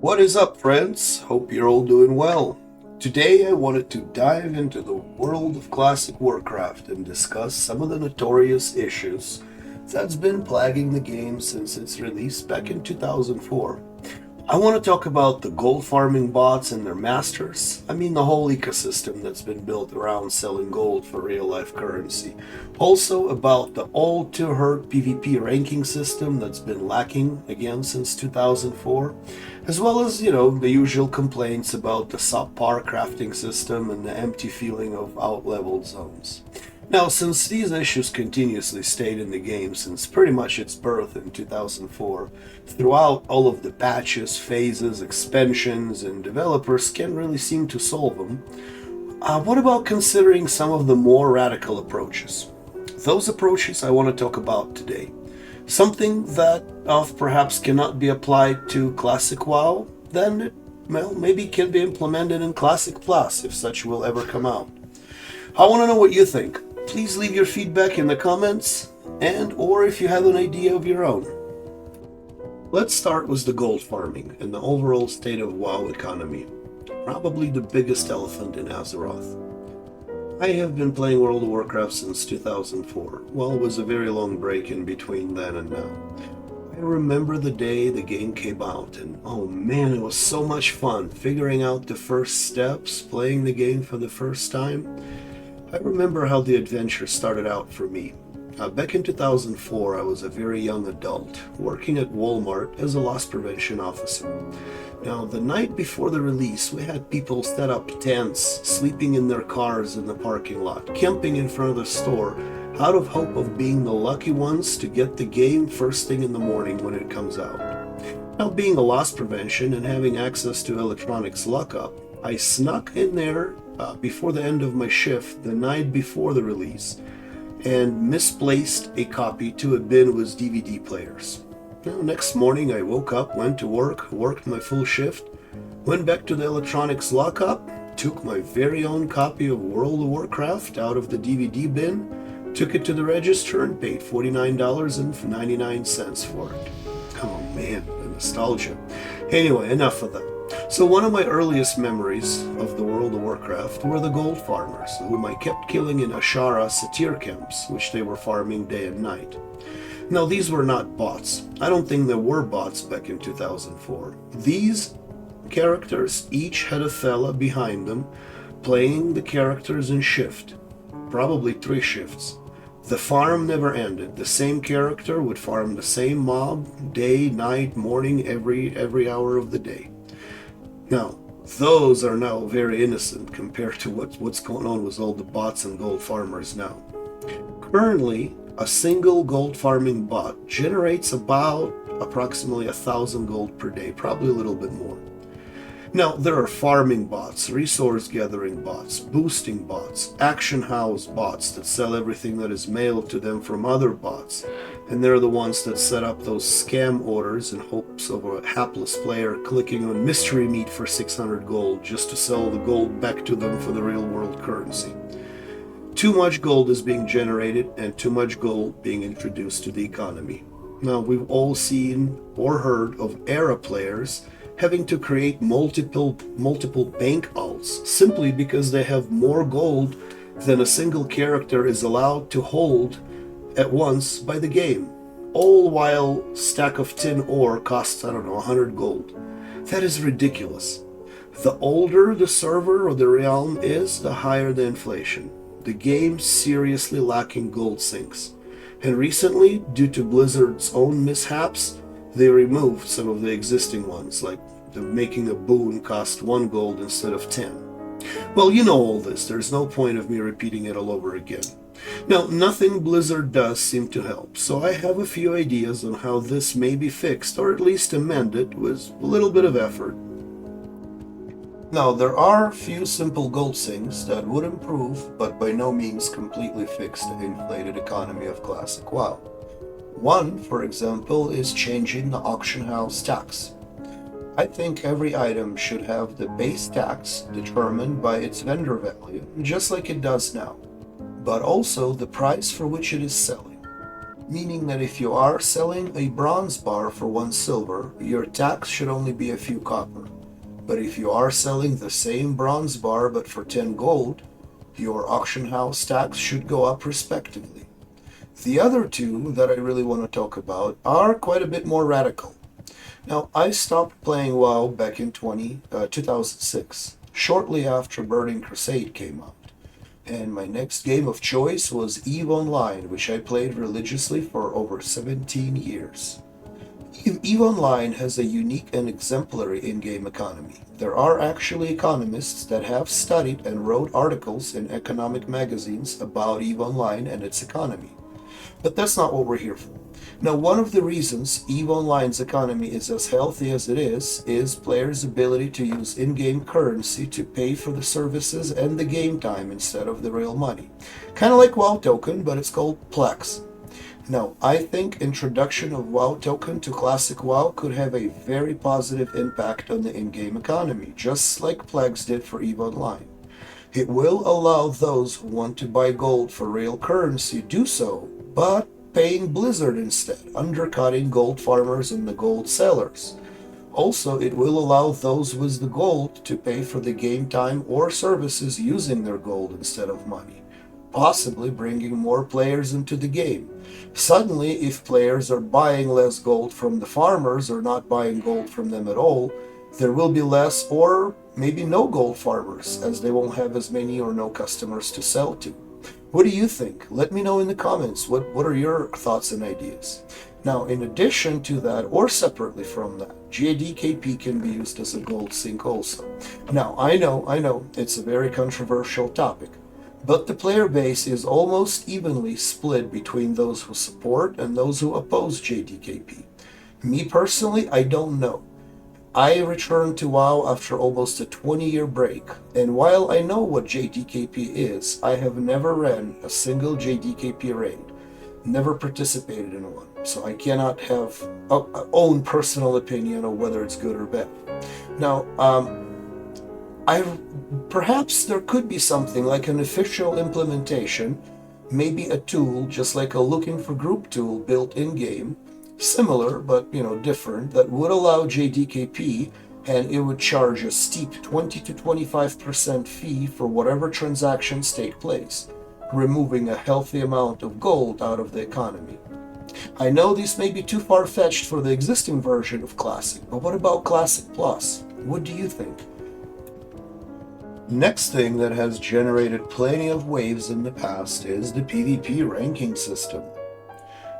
What is up, friends? Hope you're all doing well. Today I wanted to dive into the world of classic Warcraft and discuss some of the notorious issues that's been plaguing the game since its release back in 2004. I want to talk about the gold farming bots and their masters. I mean, the whole ecosystem that's been built around selling gold for real life currency. Also, about the all too hurt PvP ranking system that's been lacking again since 2004, as well as, the usual complaints about the subpar crafting system and the empty feeling of outleveled zones. Now, since these issues continuously stayed in the game since pretty much its birth in 2004, throughout all of the patches, phases, expansions, and developers can't really seem to solve them, what about considering some of the more radical approaches? Those approaches I want to talk about today. Something that perhaps cannot be applied to Classic WoW, then it, maybe can be implemented in Classic Plus if such will ever come out. I want to know what you think. Please leave your feedback in the comments and or if you have an idea of your own. Let's start with the gold farming and the overall state of WoW economy. Probably the biggest elephant in Azeroth. I have been playing World of Warcraft since 2004. Well, it was a very long break in between then and now. I remember the day the game came out, and oh man, it was so much fun figuring out the first steps, playing the game for the first time. I remember how the adventure started out for me. Back in 2004, I was a very young adult, working at Walmart as a loss prevention officer. Now, the night before the release, we had people set up tents, sleeping in their cars in the parking lot, camping in front of the store, out of hope of being the lucky ones to get the game first thing in the morning when it comes out. Now, being a loss prevention and having access to electronics lockup, I snuck in there before the end of my shift the night before the release and misplaced a copy to a bin with DVD players. Now, next morning I woke up, went to work, worked my full shift, went back to the electronics lockup, took my very own copy of World of Warcraft out of the DVD bin, took it to the register and paid $49.99 for it. Oh man, the nostalgia. Anyway, enough of that. So one of my earliest memories of the World of Warcraft were the gold farmers, whom I kept killing in Ashara satyr camps, which they were farming day and night. Now, these were not bots. I don't think there were bots back in 2004. These characters each had a fella behind them, playing the characters in shift, probably 3 shifts. The farm never ended. The same character would farm the same mob, day, night, morning, every hour of the day. Now, those are now very innocent compared to what's going on with all the bots and gold farmers now. Currently, a single gold farming bot generates about approximately 1,000 gold per day, probably a little bit more. Now, there are farming bots, resource gathering bots, boosting bots, action house bots that sell everything that is mailed to them from other bots. And they're the ones that set up those scam orders in hopes of a hapless player clicking on mystery meat for 600 gold just to sell the gold back to them for the real world currency. Too much gold is being generated and too much gold being introduced to the economy. Now, we've all seen or heard of era players having to create multiple bank alts simply because they have more gold than a single character is allowed to hold at once by the game, all while stack of tin ore costs, 100 gold. That is ridiculous. The older the server or the realm is, the higher the inflation. The game's seriously lacking gold sinks. And recently, due to Blizzard's own mishaps, they removed some of the existing ones, like making a boon cost 1 gold instead of 10. Well, you know all this. There's no point of me repeating it all over again. Now, nothing Blizzard does seem to help, so I have a few ideas on how this may be fixed, or at least amended, with a little bit of effort. Now, there are a few simple gold sinks that would improve, but by no means completely fix the inflated economy of Classic WoW. One, for example, is changing the auction house tax. I think every item should have the base tax determined by its vendor value, just like it does now, but also the price for which it is selling. meaning that if you are selling a bronze bar for 1 silver, your tax should only be a few copper. But if you are selling the same bronze bar but for 10 gold, your auction house tax should go up respectively. The other two that I really want to talk about are quite a bit more radical. Now, I stopped playing WoW back in 2006, shortly after Burning Crusade came out. And my next game of choice was EVE Online, which I played religiously for over 17 years. EVE Online has a unique and exemplary in-game economy. There are actually economists that have studied and wrote articles in economic magazines about EVE Online and its economy. But that's not what we're here for. Now, one of the reasons EVE Online's economy is as healthy as it is players' ability to use in-game currency to pay for the services and the game time instead of the real money. Kind of like WoW Token, but it's called Plex. Now, I think introduction of WoW Token to Classic WoW could have a very positive impact on the in-game economy, just like Plex did for EVE Online. It will allow those who want to buy gold for real currency do so, but paying Blizzard instead, undercutting gold farmers and the gold sellers. Also, it will allow those with the gold to pay for the game time or services using their gold instead of money, possibly bringing more players into the game. Suddenly, if players are buying less gold from the farmers or not buying gold from them at all, there will be less or maybe no gold farmers, as they won't have as many or no customers to sell to. What do you think? Let me know in the comments. What are your thoughts and ideas? Now, in addition to that, or separately from that, JDKP can be used as a gold sink also. Now, I know, it's a very controversial topic, but the player base is almost evenly split between those who support and those who oppose JDKP. Me personally, I don't know. I returned to WoW after almost a 20-year break, and while I know what JDKP is, I have never ran a single JDKP raid, never participated in one, so I cannot have a own personal opinion of whether it's good or bad. Now, perhaps there could be something like an official implementation, maybe a tool, just like a looking for group tool built in-game, similar but different, that would allow JDKP, and it would charge a steep 20 to 25% fee for whatever transactions take place, removing a healthy amount of gold out of the economy. I know this may be too far-fetched for the existing version of Classic, but what about Classic Plus? What do you think? Next thing that has generated plenty of waves in the past is the PvP ranking system.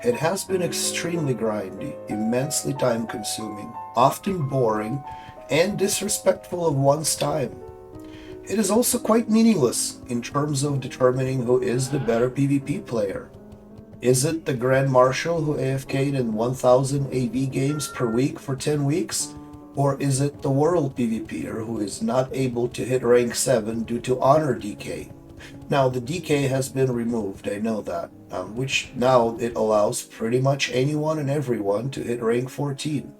It has been extremely grindy, immensely time-consuming, often boring, and disrespectful of one's time. It is also quite meaningless in terms of determining who is the better PvP player. Is it the Grand Marshal who AFK'd in 1000 AV games per week for 10 weeks? Or is it the World PvPer who is not able to hit rank 7 due to honor decay? Now, the decay has been removed, I know that, which now it allows pretty much anyone and everyone to hit rank 14.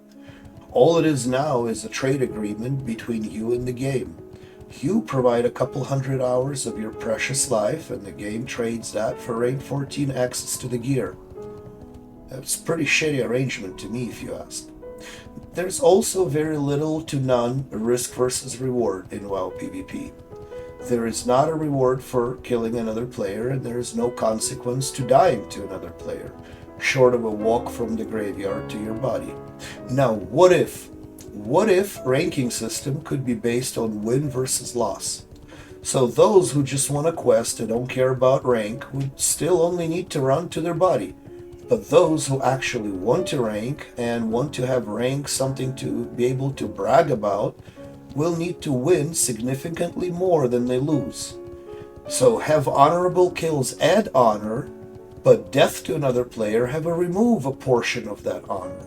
All it is now is a trade agreement between you and the game. You provide a couple hundred hours of your precious life, and the game trades that for rank 14 access to the gear. That's a pretty shitty arrangement to me, if you ask. There's also very little to none risk versus reward in WoW PvP. There is not a reward for killing another player, and there is no consequence to dying to another player, short of a walk from the graveyard to your body. Now, what if ranking system could be based on win versus loss? So those who just want a quest and don't care about rank would still only need to run to their body. But those who actually want to rank and want to have rank something to be able to brag about will need to win significantly more than they lose. So have honorable kills add honor, but death to another player have a remove a portion of that honor.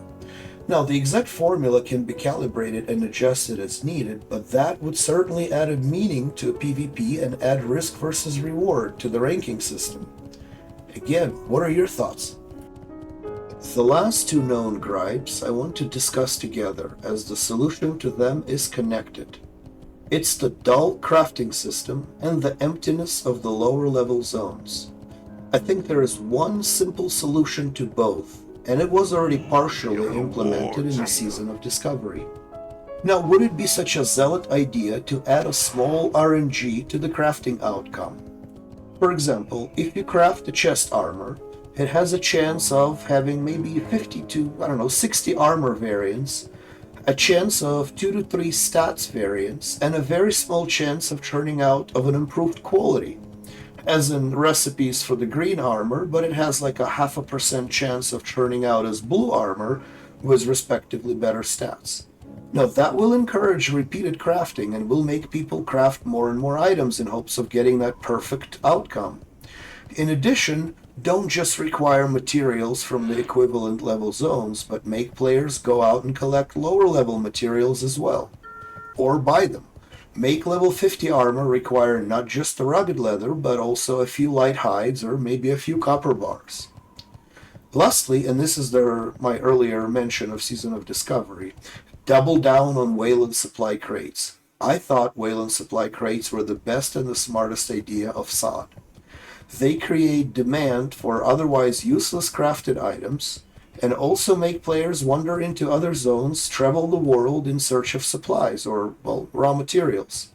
Now, the exact formula can be calibrated and adjusted as needed, but that would certainly add a meaning to a PvP and add risk versus reward to the ranking system. Again, what are your thoughts? The last two known gripes I want to discuss together, as the solution to them is connected. It's the dull crafting system and the emptiness of the lower level zones. I think there is one simple solution to both, and it was already partially implemented in the Season of Discovery. Now, would it be such a zealot idea to add a small RNG to the crafting outcome? For example, if you craft the chest armor, it has a chance of having maybe 50 to, 60 armor variants, a chance of 2 to 3 stats variants, and a very small chance of turning out of an improved quality. As in recipes for the green armor, but it has like a 0.5% chance of turning out as blue armor with respectively better stats. Now that will encourage repeated crafting and will make people craft more and more items in hopes of getting that perfect outcome. In addition, don't just require materials from the equivalent level zones, but make players go out and collect lower level materials as well. Or buy them. Make level 50 armor require not just the rugged leather, but also a few light hides or maybe a few copper bars. Lastly, and this is my earlier mention of Season of Discovery, double down on Wayland supply crates. I thought Wayland supply crates were the best and the smartest idea of SOD. They create demand for otherwise useless crafted items, and also make players wander into other zones, travel the world in search of supplies or, raw materials.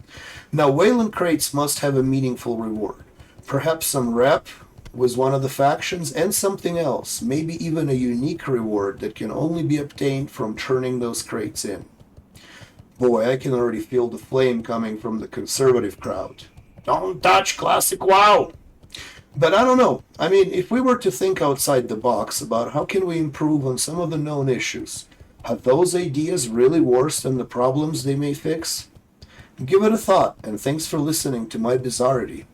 Now, Wayland crates must have a meaningful reward. Perhaps some rep with one of the factions and something else, maybe even a unique reward that can only be obtained from turning those crates in. Boy, I can already feel the flame coming from the conservative crowd. Don't touch classic WoW! But I don't know. I mean, if we were to think outside the box about how can we improve on some of the known issues, are those ideas really worse than the problems they may fix? Give it a thought, and thanks for listening to my bizarrity.